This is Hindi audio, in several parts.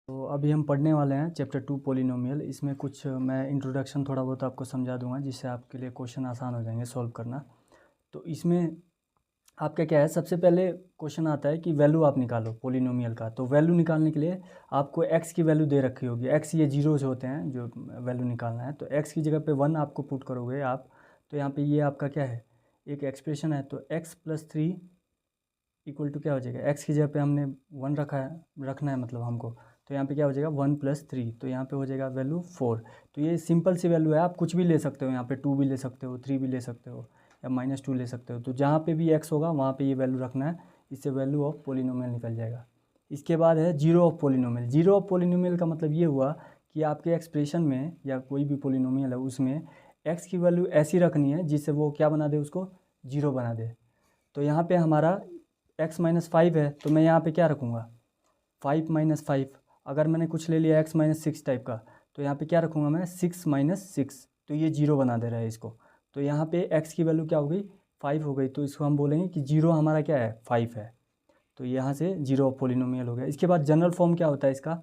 तो अभी हम पढ़ने वाले हैं चैप्टर 2 पॉलिनोमियल। इसमें कुछ मैं इंट्रोडक्शन थोड़ा बहुत आपको समझा दूंगा जिससे आपके लिए क्वेश्चन आसान हो जाएंगे सॉल्व करना। तो इसमें आपका क्या है, सबसे पहले क्वेश्चन आता है कि वैल्यू आप निकालो पॉलिनोमियल का। तो वैल्यू निकालने के लिए आपको एक्स की वैल्यू दे रखी होगी। एक्स ये जीरोज होते हैं जो वैल्यू निकालना है। तो एक्स की जगह पे 1 आपको पुट करोगे आप। तो यहाँ पे ये आपका क्या है, एक एक्सप्रेशन है। तो एक्स प्लस 3 इक्वल टू क्या हो जाएगा, एक्स की जगह पे हमने 1 रखना है मतलब हमको। तो यहाँ पे क्या हो जाएगा 1 + 3, तो यहाँ पे हो जाएगा वैल्यू 4। तो ये सिंपल सी वैल्यू है, आप कुछ भी ले सकते हो। यहाँ पे 2 भी ले सकते हो, 3 भी ले सकते हो, या -2 ले सकते हो। तो जहाँ पे भी एक्स होगा वहाँ पे ये वैल्यू रखना है, इससे वैल्यू ऑफ पोलिनोमियल निकल जाएगा। इसके बाद है zero of polynomial. Zero of polynomial का मतलब ये हुआ कि आपके एक्सप्रेशन में या कोई भी पोलिनोमियल है उसमें एक्स की वैल्यू ऐसी रखनी है जिससे वो क्या बना दे, उसको जीरो बना दे। तो यहाँ पे हमारा x-5 है, तो मैं यहाँ पे क्या रखूँगा 5 - 5। अगर मैंने कुछ ले लिया x-6 टाइप का, तो यहाँ पे क्या रखूँगा मैं 6 - 6। तो ये जीरो बना दे रहा है इसको। तो यहाँ पे x की वैल्यू क्या हो गई 5 हो गई। तो इसको हम बोलेंगे कि जीरो हमारा क्या है 5 है। तो यहाँ से जीरो ऑफ पोलिनोमियल हो गया। इसके बाद जनरल फॉर्म क्या होता है इसका,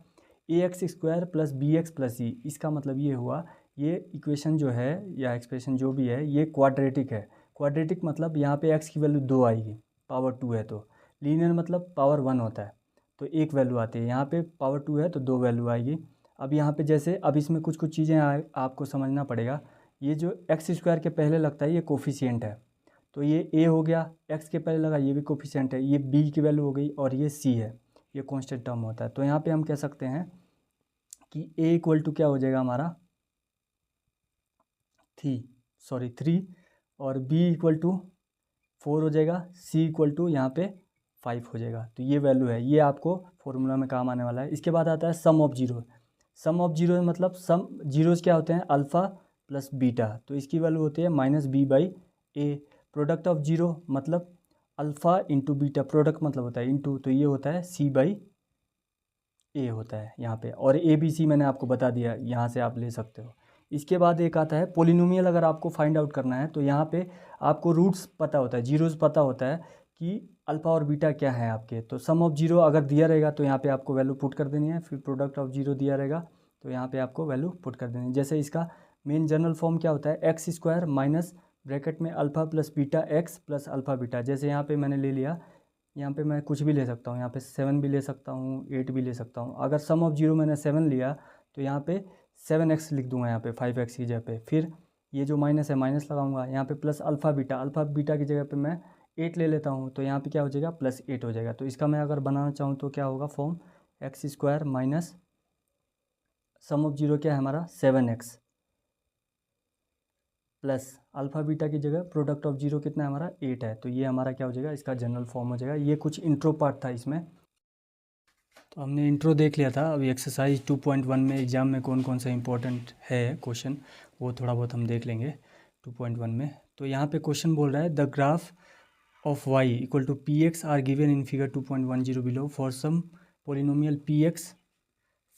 ax² + bx + c। इसका मतलब ये हुआ, ये इक्वेशन जो है या एक्सप्रेशन जो भी है ये क्वाड्रेटिक है। क्वाड्रेटिक मतलब यहाँ पे x की वैल्यू 2 आएगी, पावर 2 है। तो लीनियर मतलब पावर 1 होता है, तो एक वैल्यू आती है। यहाँ पे पावर 2 है तो 2 वैल्यू आएगी। अब यहाँ पे जैसे अब इसमें कुछ कुछ चीज़ें आपको समझना पड़ेगा। ये जो x² के पहले लगता है ये कोफिशिएंट है। तो ये a हो गया, x के पहले लगा ये भी कोफिशिएंट है, ये b की वैल्यू हो गई, और ये c है, ये कांस्टेंट टर्म होता है। तो यहाँ पे हम कह सकते हैं कि a इक्वल टू क्या हो जाएगा हमारा 3, और b इक्वल टू 4 हो जाएगा, c इक्वल टू यहाँ पे 5 हो जाएगा। तो ये वैल्यू है, ये आपको फॉर्मूला में काम आने वाला है। इसके बाद आता है sum of zero. Sum of zero मतलब सम जीरोज़ क्या होते हैं, अल्फ़ा प्लस बीटा। तो इसकी वैल्यू होती है -b/a। प्रोडक्ट ऑफ जीरो मतलब अल्फ़ा इंटू बीटा, प्रोडक्ट मतलब होता है इंटू, तो ये होता है c/a होता है यहाँ पे। और ABC मैंने आपको बता दिया, यहाँ से आप ले सकते हो। इसके बाद एक आता है पोलिनोमियल। अगर आपको फाइंड आउट करना है तो यहाँ पे आपको रूट्स पता होता है, जीरोज़ पता होता है कि अल्फ़ा और बीटा क्या है आपके। तो सम ऑफ जीरो अगर दिया रहेगा तो यहाँ पे आपको वैल्यू पुट कर देनी है। फिर प्रोडक्ट ऑफ जीरो दिया रहेगा तो यहाँ पे आपको वैल्यू पुट कर देनी है। जैसे इसका मेन जनरल फॉर्म क्या होता है, x² माइनस ब्रैकेट में alpha plus beta x plus alpha beta. जैसे यहाँ पे मैंने ले लिया, यहाँ पे मैं कुछ भी ले सकता हूँ, यहाँ पे 7 भी ले सकता हूँ, 8 भी ले सकता हूँ। अगर सम ऑफ जीरो मैंने 7 लिया तो यहाँ पे 7x लिख दूंगा यहाँ पे 5x की जगह पे। फिर ये जो माइनस है माइनस लगाऊंगा, यहाँ पे प्लस अल्फ़ा बीटा की जगह पे मैं 8 ले लेता हूँ, तो यहाँ पे क्या हो जाएगा +8 हो जाएगा। तो इसका मैं अगर बनाना चाहूँ तो क्या होगा form, x² minus sum of zero क्या है हमारा 7x प्लस अल्फ़ा बीटा की जगह प्रोडक्ट ऑफ जीरो कितना है हमारा 8 है। तो ये हमारा क्या हो जाएगा, इसका जनरल फॉर्म हो जाएगा। ये कुछ इंट्रो पार्ट था इसमें। तो हमने इंट्रो देख लिया था। अभी एक्सरसाइज 2.1 में एग्ज़ाम में कौन कौन सा इंपॉर्टेंट है क्वेश्चन, वो थोड़ा बहुत हम देख लेंगे 2.1 में। तो यहाँ पे क्वेश्चन बोल रहा है the graph of y equal to px are given in figure 2.10 below for some polynomial px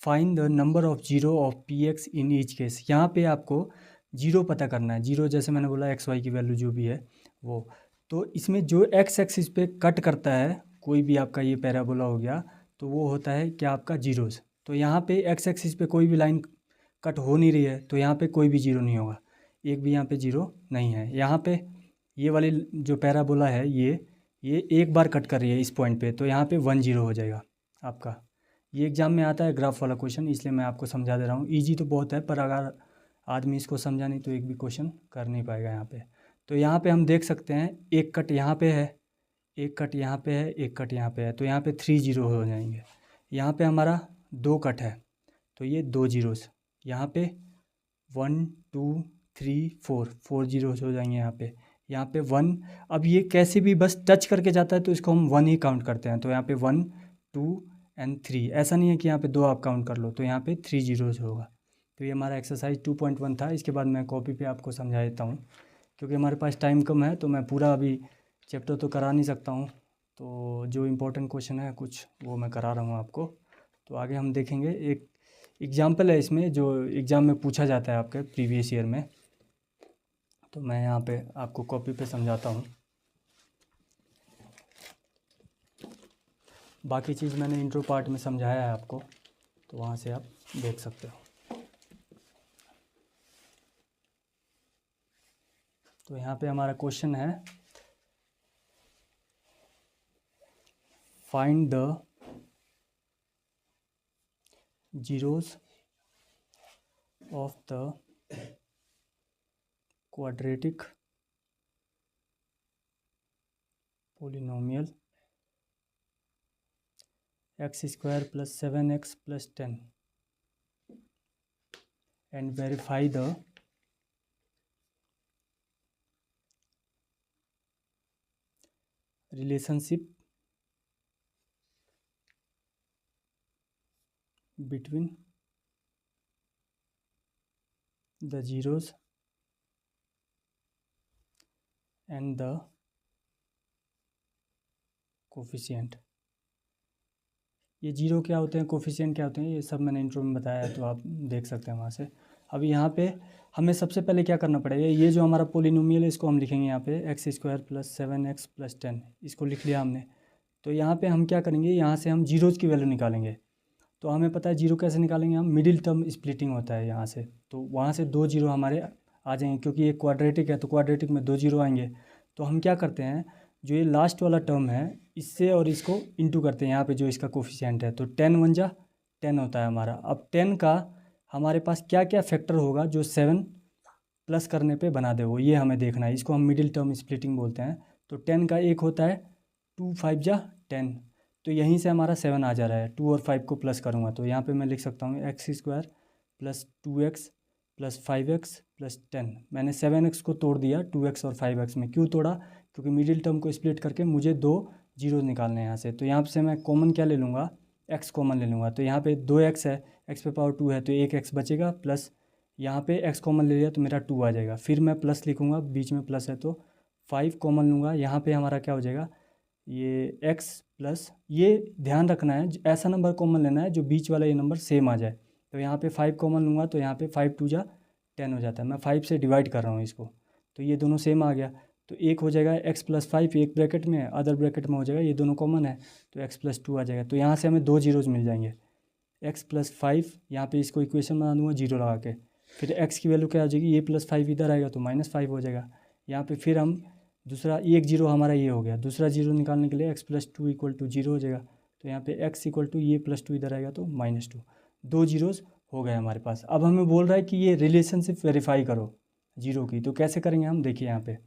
find the number of zero of px in each case. यहाँ पे आपको जीरो पता करना है। जीरो जैसे मैंने बोला एक्स वाई की वैल्यू जो भी है वो। तो इसमें जो एक्स एक्सिस पे कट करता है कोई भी आपका ये पैराबोला हो गया, तो वो होता है क्या आपका जीरोज़। तो यहाँ पे एक्स एक्सिस पे कोई भी लाइन कट हो नहीं रही है, तो यहाँ पे कोई भी जीरो नहीं होगा, एक भी यहाँ पे जीरो नहीं है। यहाँ पे ये वाली जो पैराबोला है ये एक बार कट कर रही है इस पॉइंट पे, तो यहाँ पे 1 0 हो जाएगा आपका। ये एग्जाम में आता है ग्राफ वाला क्वेश्चन, इसलिए मैं आपको समझा दे रहा हूँ। ईजी तो बहुत है, पर अगर आदमी इसको समझा नहीं तो एक भी क्वेश्चन कर नहीं पाएगा यहाँ पे। तो यहाँ पे हम देख सकते हैं एक कट यहाँ पे है, एक कट यहाँ पे है, एक कट यहाँ पे है, तो यहाँ पे 3 0 हो जाएंगे। यहाँ पे हमारा 2 कट है, तो ये 2 जीरोस। यहाँ पे 1 2 3 4 जीरोस हो जाएंगे यहाँ पे 1। अब ये कैसे भी बस टच करके जाता है तो इसको हम 1 ही काउंट करते हैं। तो यहाँ पे 1 2 एंड 3, ऐसा नहीं है कि यहाँ पे 2 आप काउंट कर लो, तो यहाँ पे 3 जीरोस होगा। तो ये हमारा एक्सरसाइज 2.1 था। इसके बाद मैं कॉपी पे आपको समझा देता हूँ, क्योंकि हमारे पास टाइम कम है तो मैं पूरा अभी चैप्टर तो करा नहीं सकता हूँ। तो जो इम्पोर्टेंट क्वेश्चन है कुछ वो मैं करा रहा हूँ आपको। तो आगे हम देखेंगे। एक एग्जाम्पल है इसमें जो एग्ज़ाम में पूछा जाता है आपके प्रीवियस ईयर में, तो मैं यहाँ पे आपको कॉपी पे समझाता हूँ। बाकी चीज़ मैंने इंट्रो पार्ट में समझाया है आपको, तो वहाँ से आप देख सकते हो। तो यहाँ पे हमारा क्वेश्चन है, find the zeros of the quadratic polynomial x² + 7x + 10 and verify the relationship between the zeros and the coefficient. ये जीरो क्या होते हैं, कोफिशिएंट क्या होते हैं, ये सब मैंने इंट्रो में बताया है, तो आप देख सकते हैं वहाँ से। अभी यहाँ पे हमें सबसे पहले क्या करना पड़ेगा, ये जो हमारा पोलिनोमियल है इसको हम लिखेंगे यहाँ पे x² + 7x + 10, इसको लिख लिया हमने। तो यहाँ पे हम क्या करेंगे, यहाँ से हम जीरोज़ की वैल्यू निकालेंगे। तो हमें पता है जीरो कैसे निकालेंगे हम, मिडिल टर्म स्प्लिटिंग होता है यहाँ से, तो वहाँ से 2 जीरो हमारे आ जाएंगे, क्योंकि ये क्वाड्रेटिक है तो क्वाड्रेटिक में 2 जीरो आएंगे। तो हम क्या करते हैं, जो ये लास्ट वाला टर्म है इससे और इसको इंटू करते हैं यहाँ पे जो इसका कोफिशिएंट है, तो 10 × 1 = 10 होता है हमारा। अब 10 का हमारे पास क्या क्या फैक्टर होगा जो 7 प्लस करने पे बना दे वो, ये हमें देखना है, इसको हम मिडिल टर्म स्प्लिटिंग बोलते हैं। तो 10 का एक होता है 2 × 5 = 10, तो यहीं से हमारा 7 आ जा रहा है। 2 और 5 को प्लस करूँगा तो यहाँ पे मैं लिख सकता हूँ x² + 2x + 5x + 10। मैंने 7x को तोड़ दिया 2x और 5x में। क्यों तोड़ा, क्योंकि मिडिल टर्म को स्प्लिट करके मुझे 2 जीरो निकालने हैं यहाँ से। तो यहाँ से मैं कॉमन क्या ले लूँगा, x कॉमन ले लूँगा। तो यहाँ पे 2x है, x⁻2 है तो एक x बचेगा, प्लस यहाँ पे x कॉमन ले लिया तो मेरा 2 आ जाएगा। फिर मैं प्लस लिखूँगा, बीच में प्लस है तो 5 कॉमन लूँगा, यहाँ पे हमारा क्या हो जाएगा, ये x प्लस, ये ध्यान रखना है ऐसा नंबर कॉमन लेना है जो बीच वाला ये नंबर सेम आ जाए। तो यहाँ पे 5 कॉमन लूँगा तो यहाँ पे 5 × 2 = 10 हो जाता है। मैं 5 से डिवाइड कर रहा हूँ इसको, तो ये दोनों सेम आ गया। तो एक हो जाएगा x + 5, एक ब्रैकेट में, अदर ब्रैकेट में हो जाएगा, ये दोनों कॉमन है तो x + 2 आ जाएगा। तो यहाँ से हमें 2 जीरोज़ मिल जाएंगे, x + 5, यहाँ पे इसको इक्वेशन बना दूंगा जीरो लगा के। फिर x की वैल्यू क्या हो जाएगी, ये +5 इधर आएगा तो -5 हो जाएगा। यहाँ पे फिर हम दूसरा एक जीरो हमारा ये हो गया, दूसरा जीरो निकालने के लिए x + 2 = 0 हो जाएगा। तो यहाँ पे x = ये +2 इधर आएगा तो -2, 2 जीरोज़ हो गए हमारे पास। अब हमें बोल रहा है कि ये रिलेशनशिप वेरीफाई करो जीरो की, तो कैसे करेंगे हम, देखिए यहाँ पे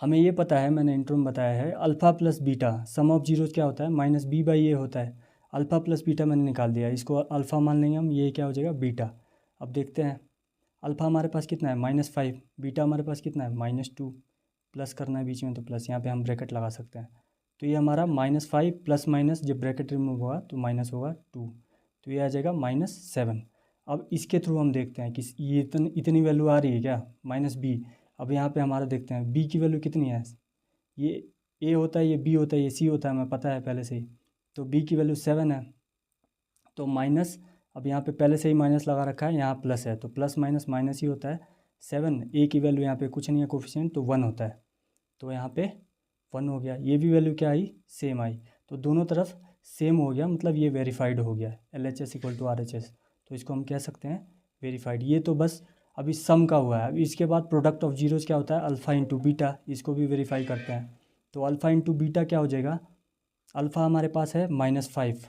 हमें ये पता है, मैंने इंट्रो में बताया है, alpha plus beta sum of zeros क्या होता है, -b/a होता है। अल्फ़ा प्लस बीटा मैंने निकाल दिया, इसको अल्फ़ा मान लेंगे हम, ये क्या हो जाएगा बीटा। अब देखते हैं अल्फ़ा हमारे पास कितना है -5, बीटा हमारे पास कितना है -2, प्लस करना है बीच में तो प्लस, यहाँ पे हम ब्रैकेट लगा सकते हैं। तो ये हमारा -5 प्लस माइनस जब ब्रैकेट रिमूव होगा तो माइनस होगा 2, तो ये आ जाएगा -7। अब इसके थ्रू हम देखते हैं कि ये इतनी वैल्यू आ रही है क्या, -b। अब यहाँ पे हमारा देखते हैं b की वैल्यू कितनी है, ये a होता है, ये b होता है, ये c होता है, हमें पता है पहले से ही। तो b की वैल्यू 7 है, तो माइनस, अब यहाँ पे पहले से ही माइनस लगा रखा है, यहाँ प्लस है तो प्लस माइनस माइनस ही होता है। 7, a की वैल्यू यहाँ पे कुछ नहीं है कोफिशिएंट, तो 1 होता है, तो यहाँ पे 1 हो गया। ये भी वैल्यू क्या आई, सेम आई, तो दोनों तरफ सेम हो गया, मतलब ये वेरीफाइड हो गया LHS = RHS, तो इसको हम कह सकते हैं वेरीफाइड। ये तो बस अभी सम का हुआ है। अब इसके बाद प्रोडक्ट ऑफ जीरोज़ क्या होता है, अल्फ़ा × बीटा, इसको भी वेरीफाई करते हैं। तो अल्फ़ा × बीटा क्या हो जाएगा, अल्फ़ा हमारे पास है -5,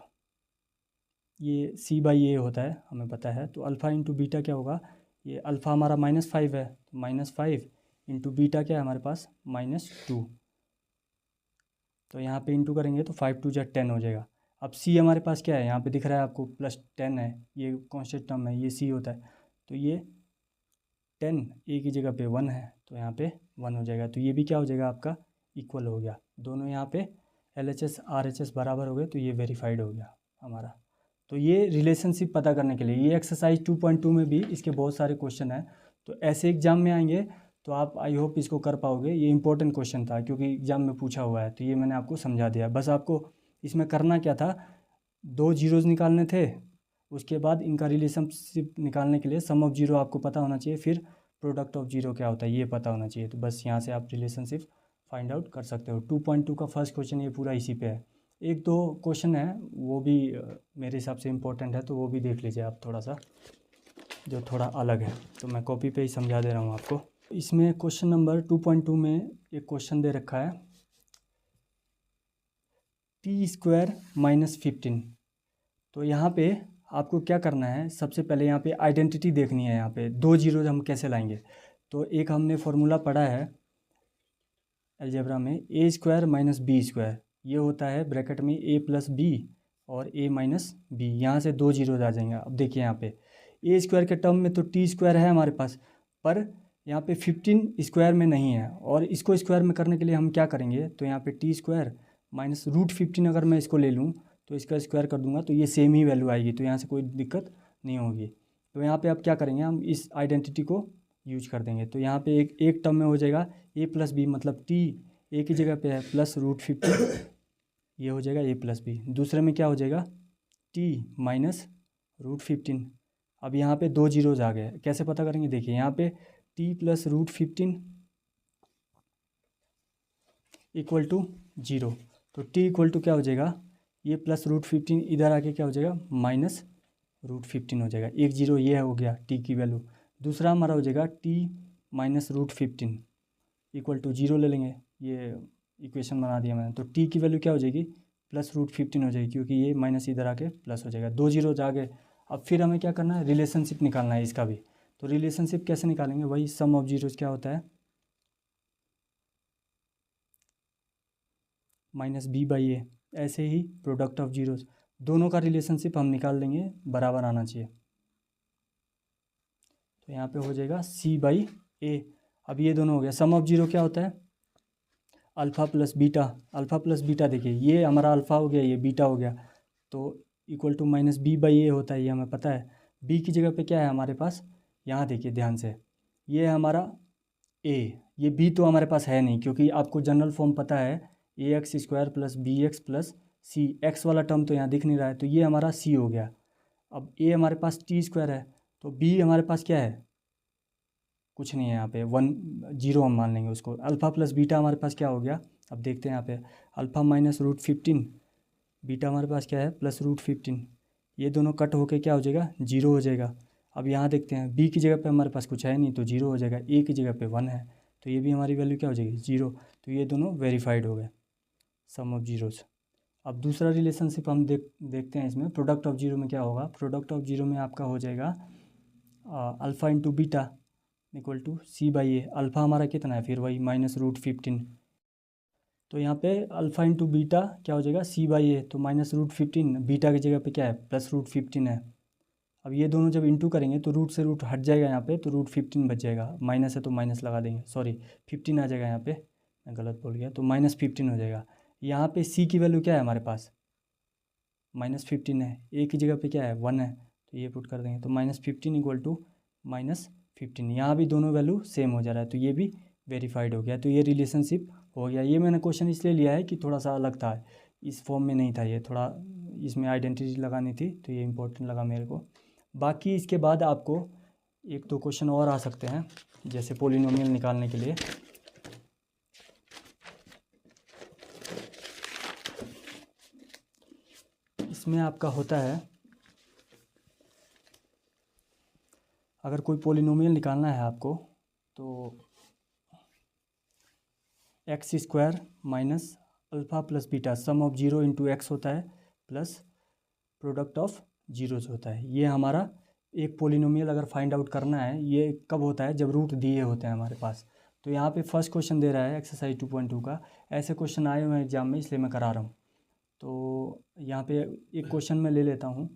ये c/a होता है हमें पता है, तो अल्फ़ा × बीटा क्या होगा, ये अल्फ़ा हमारा -5 है, तो -5 × बीटा क्या है हमारे पास -2, तो यहाँ पे इंटू करेंगे तो 5 × 2 = 10 हो जाएगा। अब c हमारे पास क्या है, यहाँ पे दिख रहा है आपको +10 है, ये कॉन्स्टेंट टर्म है, ये c होता है, तो ये 10 a की जगह पे 1 है, तो यहाँ पे 1 हो जाएगा। तो ये भी क्या हो जाएगा आपका इक्वल हो गया, दोनों यहाँ पे LHS RHS बराबर हो गए, तो ये वेरीफाइड हो गया हमारा। तो ये रिलेशनशिप पता करने के लिए, ये एक्सरसाइज 2.2 में भी इसके बहुत सारे क्वेश्चन हैं, तो ऐसे एग्जाम में आएंगे तो आप आई होप इसको कर पाओगे। ये इंपॉर्टेंट क्वेश्चन था क्योंकि एग्जाम में पूछा हुआ है, तो ये मैंने आपको समझा दिया। बस आपको इसमें करना क्या था, 2 जीरोज़ निकालने थे, उसके बाद इनका रिलेशनशिप निकालने के लिए सम ऑफ जीरो आपको पता होना चाहिए, फिर प्रोडक्ट ऑफ जीरो क्या होता है ये पता होना चाहिए। तो बस यहाँ से आप रिलेशनशिप फाइंड आउट कर सकते हो। 2.2 का फर्स्ट क्वेश्चन ये पूरा इसी पे है। एक दो क्वेश्चन है वो भी मेरे हिसाब से इम्पोर्टेंट है, तो वो भी देख लीजिए आप थोड़ा सा, जो थोड़ा अलग है। तो मैं कॉपी पे ही समझा दे रहा हूँ आपको। इसमें क्वेश्चन नंबर 2.2 में एक क्वेश्चन दे रखा है t² - 15। तो यहाँ पे आपको क्या करना है, सबसे पहले यहाँ पे आइडेंटिटी देखनी है। यहाँ पे दो जीरो हम कैसे लाएंगे, तो एक हमने फॉर्मूला पढ़ा है अलजेब्रा में, a² - b²। ये होता है ब्रैकेट में a + b और a - b। यहाँ से दो जीरो आ जाएंगे। अब देखिए यहाँ पे a² के टर्म में तो t² है हमारे पास, पर यहाँ पे 15 स्क्वायर में नहीं है। और इसको स्क्वायर में करने के लिए हम क्या करेंगे, तो यहाँ पे t² - √15 अगर मैं इसको ले लूँ तो इसका स्क्वायर कर दूंगा तो ये सेम ही वैल्यू आएगी, तो यहाँ से कोई दिक्कत नहीं होगी। तो यहाँ पे अब क्या करेंगे, हम इस आइडेंटिटी को यूज कर देंगे। तो यहाँ पे एक टर्म में हो जाएगा a + b, मतलब t एक ही जगह पे है +√15, ये हो जाएगा a + b। दूसरे में क्या हो जाएगा t - √15। अब यहाँ पे दो जीरोज आ गए, कैसे पता करेंगे, देखिए यहाँ पे t + √15 = 0। तो t = क्या हो जाएगा, ये +√15 इधर आके क्या हो जाएगा -√15 हो जाएगा। एक जीरो ये हो गया t की वैल्यू। दूसरा हमारा हो जाएगा t - √15 = 0 ले लेंगे। ये इक्वेशन बना दिया मैंने। तो t की वैल्यू क्या हो जाएगी, +√15 हो जाएगी, क्योंकि ये माइनस इधर आके प्लस हो जाएगा। दो जीरो आ गए। अब फिर हमें क्या करना है, रिलेशनशिप निकालना है इसका भी। तो रिलेशनशिप कैसे निकालेंगे, वही सम ऑफ जीरोज क्या होता है -b/a। ऐसे ही प्रोडक्ट ऑफ जीरोज, दोनों का रिलेशनशिप हम निकाल देंगे, बराबर आना चाहिए। तो यहाँ पे हो जाएगा c/a। अब ये दोनों हो गया। सम ऑफ जीरो क्या होता है, alpha plus beta. Alpha plus beta देखिए, ये हमारा अल्फ़ा हो गया, ये बीटा हो गया, तो = -b/a होता है, ये हमें पता है। b की जगह पे क्या है हमारे पास, यहाँ देखिए ध्यान से, ये है हमारा a, ये b तो हमारे पास है नहीं, क्योंकि आपको जनरल फॉर्म पता है ax² + bx + c। x वाला टर्म तो यहाँ दिख नहीं रहा है, तो ये हमारा c हो गया। अब a हमारे पास t² है, तो b हमारे पास क्या है, कुछ नहीं है यहाँ पे, 1 0 हम मान लेंगे उसको। अल्फ़ा प्लस बीटा हमारे पास क्या हो गया, अब देखते हैं यहाँ पे, अल्फ़ा -√15, बीटा हमारे पास क्या है +√15। ये दोनों कट होके क्या हो जाएगा, 0 हो जाएगा। अब यहाँ देखते हैं, b की जगह पे हमारे पास कुछ है नहीं, तो 0 हो जाएगा। a की जगह पे 1 है, तो ये भी हमारी वैल्यू क्या हो जाएगी, 0। तो ये दोनों वेरीफाइड हो गए, सम ऑफ जीरोज। अब दूसरा रिलेशनशिप हम देखते हैं इसमें। प्रोडक्ट ऑफ जीरो में क्या होगा, प्रोडक्ट ऑफ जीरो में आपका हो जाएगा अल्फ़ा × बीटा = c/a। अल्फ़ा हमारा कितना है, फिर वही -√15। तो यहाँ पे अल्फ़ा × बीटा क्या हो जाएगा, c/a। तो -√15, बीटा की जगह पे क्या है, +√15 है। अब ये दोनों जब इंटू करेंगे तो रूट से रूट हट जाएगा यहाँ पे, तो √15 बच जाएगा। माइनस है तो माइनस लगा देंगे, सॉरी 15 आ जाएगा यहाँ पे, मैं गलत बोल गया, तो -15 हो जाएगा। यहाँ पे c की वैल्यू क्या है हमारे पास, -15 है। a की जगह पे क्या है, 1 है, तो ये पुट कर देंगे। तो -15 = -15। यहाँ भी दोनों वैल्यू सेम हो जा रहा है, तो ये भी वेरीफाइड हो गया। तो ये रिलेशनशिप हो गया। ये मैंने क्वेश्चन इसलिए लिया है कि थोड़ा सा अलग था, इस फॉर्म में नहीं था ये, थोड़ा इसमें आइडेंटिटी लगानी थी, तो ये इंपॉर्टेंट लगा मेरे को। बाकी इसके बाद आपको एक दो क्वेश्चन और आ सकते हैं, जैसे पोलिनोमियल निकालने के लिए। इसमें आपका होता है, अगर कोई पोलिनोमियल निकालना है आपको, तो x² - alpha plus beta, sum of zero into x होता है, प्लस प्रोडक्ट ऑफ जीरोज होता है। ये हमारा एक पोलिनोमियल अगर फाइंड आउट करना है, ये कब होता है, जब रूट दिए होते हैं हमारे पास। तो यहाँ पे फर्स्ट क्वेश्चन दे रहा है एक्सरसाइज 2.2 का। ऐसे क्वेश्चन आए हुए हैं एग्जाम में, इसलिए मैं करा रहा हूँ। तो यहाँ पे एक क्वेश्चन मैं ले लेता हूँ।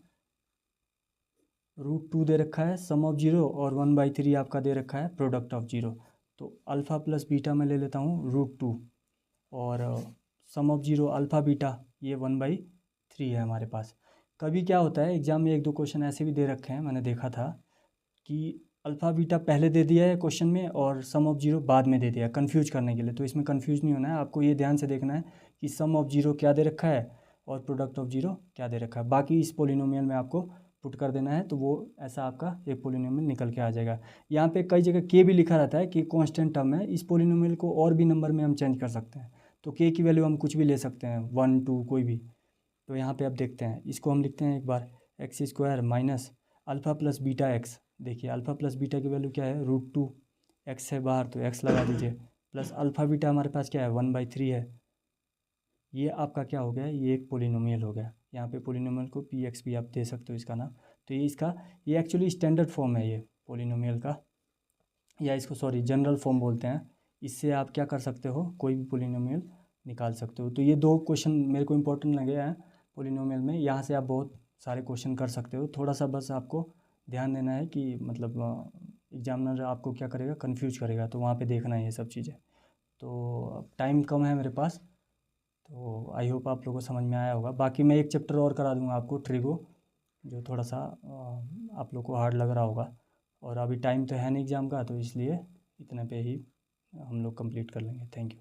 √2 दे रखा है सम ऑफ जीरो, और 1/3 आपका दे रखा है प्रोडक्ट ऑफ जीरो। तो अल्फ़ा प्लस बीटा में ले लेता हूँ √2, और सम ऑफ जीरो अल्फ़ा बीटा, ये 1/3 है हमारे पास। कभी क्या होता है एग्जाम में, एक दो क्वेश्चन ऐसे भी दे रखे हैं, मैंने देखा था कि अल्फ़ा बीटा पहले दे दिया है क्वेश्चन में और सम ऑफ जीरो बाद में दे दिया, कंफ्यूज करने के लिए। तो इसमें कंफ्यूज नहीं होना है, आपको ये ध्यान से देखना है कि सम ऑफ जीरो क्या दे रखा है और प्रोडक्ट ऑफ जीरो क्या दे रखा है। बाकी इस पोलिनोमियल में आपको पुट कर देना है, तो वो ऐसा आपका एक पोलिनोमियल निकल के आ जाएगा। यहाँ पे कई जगह के भी लिखा रहता है कि कांस्टेंट टर्म है। इस पोलिनोमियल को और भी नंबर में हम चेंज कर सकते हैं, तो के की वैल्यू हम कुछ भी ले सकते हैं, 1 2 कोई भी। तो यहाँ पे अब देखते हैं, इसको हम लिखते हैं एक बार, x square minus alpha plus beta x. देखिए अल्फ़ा प्लस बीटा की वैल्यू क्या है, √2, एक्स है बाहर तो एक्स लगा दीजिए, प्लस अल्फ़ा बीटा हमारे पास क्या है, 1/3 है। ये आपका क्या हो गया, ये एक पोलिनोमियल हो गया। यहाँ पे पोलिनोमियल को पी एक्स भी आप दे सकते हो इसका नाम। तो ये इसका, ये एक्चुअली स्टैंडर्ड फॉर्म है ये पोलिनोमियल का, या इसको सॉरी जनरल फॉर्म बोलते हैं। इससे आप क्या कर सकते हो, कोई भी पोलिनोमियल निकाल सकते हो। तो ये 2 क्वेश्चन मेरे को इंपॉर्टेंट लगे हैं पोलिनोमियल में। यहाँ से आप बहुत सारे क्वेश्चन कर सकते हो। थोड़ा सा बस आपको ध्यान देना है कि मतलब एग्जामिनर आपको क्या करेगा, कंफ्यूज करेगा, तो वहाँ पे देखना है ये सब चीज़ें। तो अब टाइम कम है मेरे पास, तो आई होप आप लोगों को समझ में आया होगा। बाकी मैं एक चैप्टर और करा दूंगा आपको, ट्रिगो, जो थोड़ा सा आप लोग को हार्ड लग रहा होगा। और अभी टाइम तो है नहीं एग्ज़ाम का, तो इसलिए इतने पे ही हम लोग कंप्लीट कर लेंगे। Thank you.